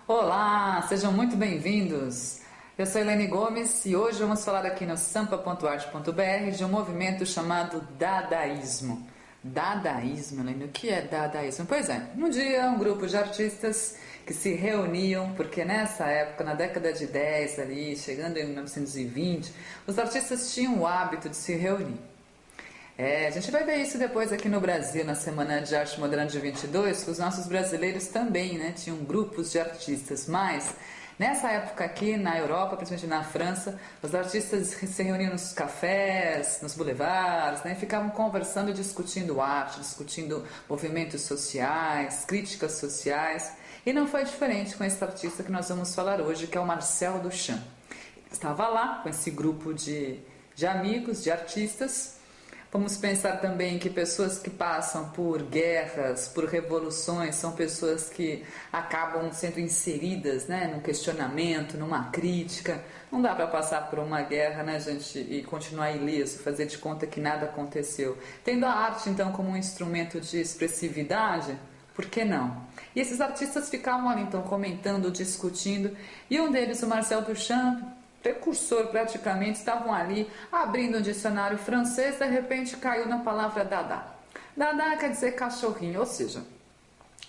Olá, sejam muito bem-vindos. Eu sou Elaine Gomes e hoje vamos falar aqui no sampa.arte.br de um movimento chamado Dadaísmo. Dadaísmo, Elaine, o que é Dadaísmo? Pois é, um dia um grupo de artistas que se reuniam, porque nessa época, na década de 10 ali, chegando em 1920, os artistas tinham o hábito de se reunir. A gente vai ver isso depois aqui no Brasil, na Semana de Arte Moderna de 22, que os nossos brasileiros também, né, tinham grupos de artistas, mas nessa época aqui na Europa, principalmente na França, os artistas se reuniam nos cafés, nos boulevards, né, e ficavam conversando, discutindo arte, discutindo movimentos sociais, críticas sociais, e não foi diferente com esse artista que nós vamos falar hoje, que é o Marcel Duchamp. Estava lá com esse grupo de amigos, de artistas. Vamos pensar também que pessoas que passam por guerras, por revoluções, são pessoas que acabam sendo inseridas, né, num questionamento, numa crítica. Não dá para passar por uma guerra, né, gente, e continuar ileso, fazer de conta que nada aconteceu. Tendo a arte, então, como um instrumento de expressividade, por que não? E esses artistas ficavam ali, então, comentando, discutindo, e um deles, o Marcel Duchamp, precursor praticamente, estavam ali abrindo um dicionário francês, de repente caiu na palavra dada. Dada quer dizer cachorrinho, ou seja,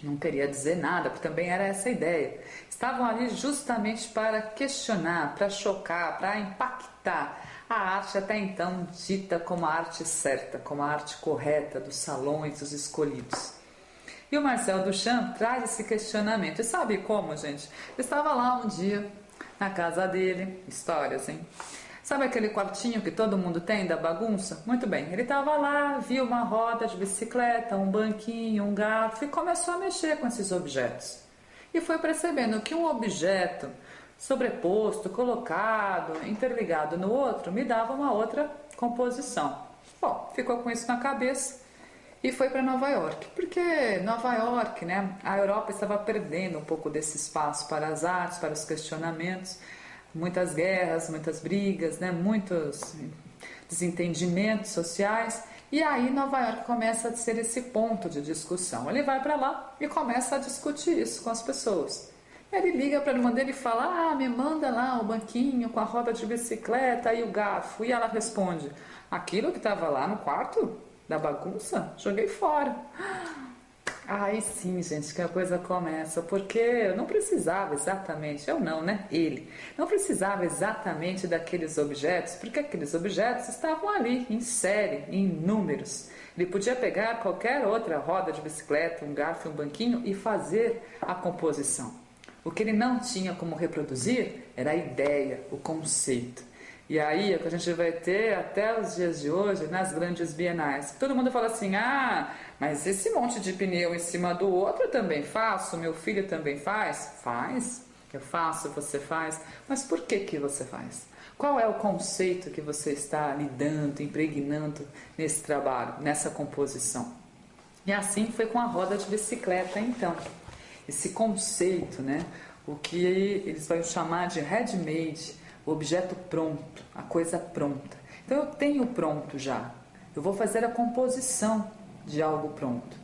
não queria dizer nada, porque também era essa a ideia. Estavam ali justamente para questionar, para chocar, para impactar a arte até então dita como a arte certa, como a arte correta dos salões, dos escolhidos. E o Marcel Duchamp traz esse questionamento. E sabe como, gente? Eu estava lá um dia na casa dele, histórias, hein? Sabe aquele quartinho que todo mundo tem da bagunça? Muito bem, ele estava lá, viu uma roda de bicicleta, um banquinho, um garfo e começou a mexer com esses objetos. E foi percebendo que um objeto sobreposto, colocado, interligado no outro, me dava uma outra composição. Bom, ficou com isso na cabeça e foi para Nova York, porque Nova York, né, a Europa estava perdendo um pouco desse espaço para as artes, para os questionamentos, muitas guerras, muitas brigas, né, muitos desentendimentos sociais, e aí Nova York começa a ser esse ponto de discussão. Ele vai para lá e começa a discutir isso com as pessoas. Ele liga para a irmã dele e fala: me manda lá o banquinho com a roda de bicicleta e o garfo. E ela responde: aquilo que estava lá no quarto da bagunça, joguei fora. Aí sim, gente, que a coisa começa, porque eu não precisava exatamente, eu não, né? Ele não precisava exatamente daqueles objetos, porque aqueles objetos estavam ali, em série, em números. Ele podia pegar qualquer outra roda de bicicleta, um garfo, um banquinho e fazer a composição. O que ele não tinha como reproduzir era a ideia, o conceito. E aí é o que a gente vai ter até os dias de hoje nas grandes bienais. Todo mundo fala assim: mas esse monte de pneu em cima do outro eu também faço, meu filho também faz? Faz, eu faço, você faz. Mas por que que você faz? Qual é o conceito que você está lidando, impregnando nesse trabalho, nessa composição? E assim foi com a roda de bicicleta, então. Esse conceito, né? O que eles vão chamar de ready-made, o objeto pronto, a coisa pronta. Então eu tenho pronto já, eu vou fazer a composição de algo pronto.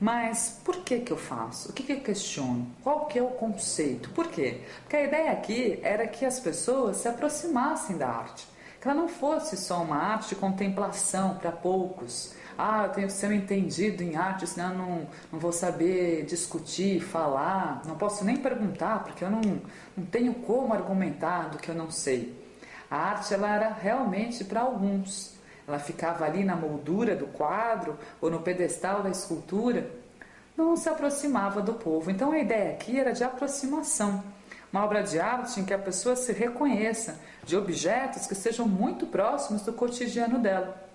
Mas por que que eu faço? O que que eu questiono? Qual que é o conceito? Por quê? Porque a ideia aqui era que as pessoas se aproximassem da arte, que ela não fosse só uma arte de contemplação para poucos. Eu tenho que ser um entendido em arte, senão eu não vou saber discutir, falar, não posso nem perguntar, porque eu não tenho como argumentar do que eu não sei. A arte, ela era realmente para alguns. Ela ficava ali na moldura do quadro ou no pedestal da escultura, não se aproximava do povo. Então a ideia aqui era de aproximação. Uma obra de arte em que a pessoa se reconheça de objetos que sejam muito próximos do cotidiano dela.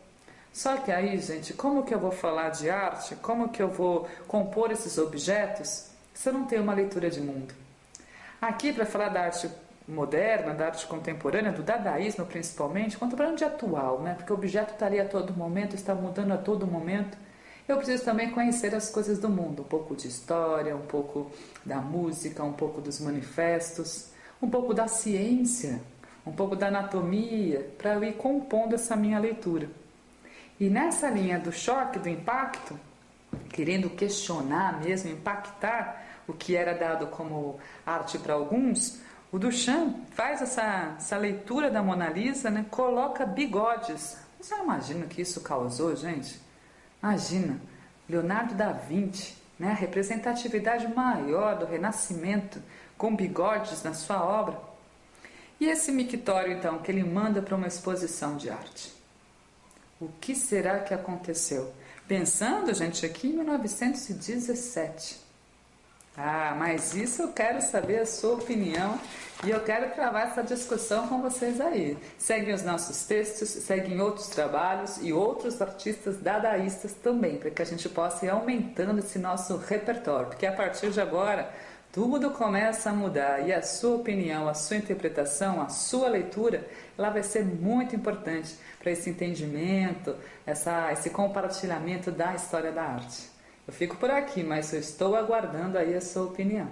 Só que aí, gente, como que eu vou falar de arte? Como que eu vou compor esses objetos se eu não tenho uma leitura de mundo? Aqui, para falar da arte moderna, da arte contemporânea, do dadaísmo principalmente, contemporâneo de atual, né? Porque o objeto está ali a todo momento, está mudando a todo momento. Eu preciso também conhecer as coisas do mundo, um pouco de história, um pouco da música, um pouco dos manifestos, um pouco da ciência, um pouco da anatomia, para eu ir compondo essa minha leitura. E nessa linha do choque, do impacto, querendo questionar mesmo, impactar, o que era dado como arte para alguns, o Duchamp faz essa leitura da Mona Lisa, né? Coloca bigodes. Você imagina o que isso causou, gente? Imagina, Leonardo da Vinci, né? A representatividade maior do Renascimento, com bigodes na sua obra. E esse mictório, então, que ele manda para uma exposição de arte? O que será que aconteceu? Pensando, gente, aqui em 1917. Ah, mas isso eu quero saber a sua opinião e eu quero travar essa discussão com vocês aí. Seguem os nossos textos, seguem outros trabalhos e outros artistas dadaístas também, para que a gente possa ir aumentando esse nosso repertório, porque a partir de agora tudo começa a mudar e a sua opinião, a sua interpretação, a sua leitura, ela vai ser muito importante para esse entendimento, esse compartilhamento da história da arte. Eu fico por aqui, mas eu estou aguardando aí a sua opinião.